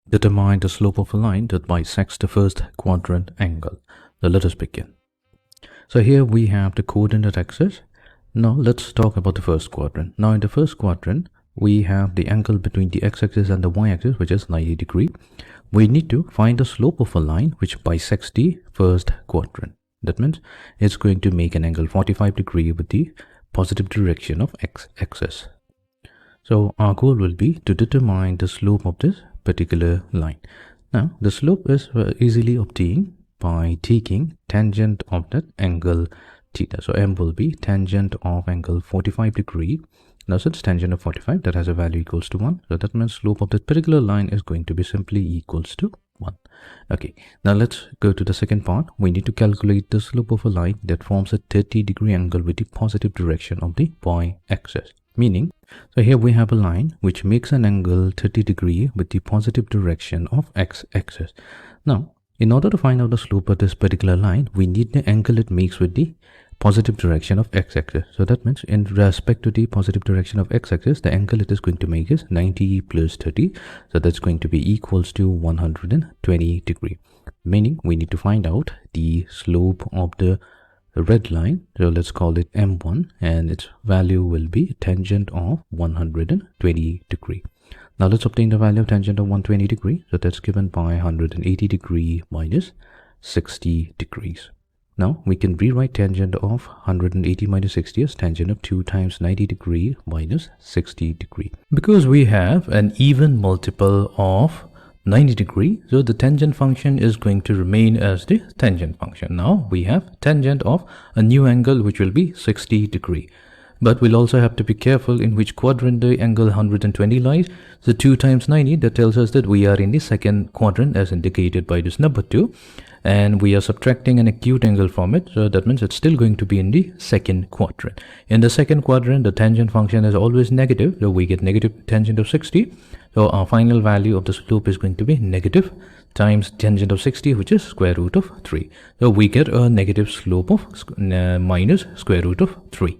Determine the slope of a line that bisects the first quadrant angle. Now let us begin. So here we have the coordinate axis. Now let's talk about the first quadrant. Now in the first quadrant, we have the angle between the x-axis and the y-axis, which is 90 degrees. We need to find the slope of a line which bisects the first quadrant. That means it's going to make an angle 45 degrees with the positive direction of x-axis. So our goal will be to determine the slope of this particular line. Now the slope is easily obtained by taking tangent of that angle theta. So m will be tangent of angle 45 degrees. Now since tangent of 45, that has a value equals to 1. So that means slope of that particular line is going to be simply equals to 1. Okay, now let's go to the second part. We need to calculate the slope of a line that forms a 30-degree angle with the positive direction of the y-axis. Meaning, so here we have a line which makes an angle 30 degrees with the positive direction of x-axis. Now, in order to find out the slope of this particular line, we need the angle it makes with the positive direction of x-axis. So that means in respect to the positive direction of x-axis, the angle it is going to make is 90 plus 30. So that's going to be equals to 120 degrees. Meaning we need to find out the slope of the red line. So let's call it m1, and its value will be tangent of 120 degrees. Now let's obtain the value of tangent of 120 degrees. So that's given by 180 degrees minus 60 degrees. Now we can rewrite tangent of 180 minus 60 as tangent of 2 times 90 degrees minus 60 degrees. Because we have an even multiple of 90 degrees, so the tangent function is going to remain as the tangent function. Now we have tangent of a new angle which will be 60 degrees. But we'll also have to be careful in which quadrant the angle 120 lies. So 2 times 90, that tells us that we are in the second quadrant as indicated by this number 2. And we are subtracting an acute angle from it. So that means it's still going to be in the second quadrant. In the second quadrant, the tangent function is always negative. So we get negative tangent of 60. So our final value of the slope is going to be negative times tangent of 60, which is square root of 3. So we get a negative slope of minus square root of 3.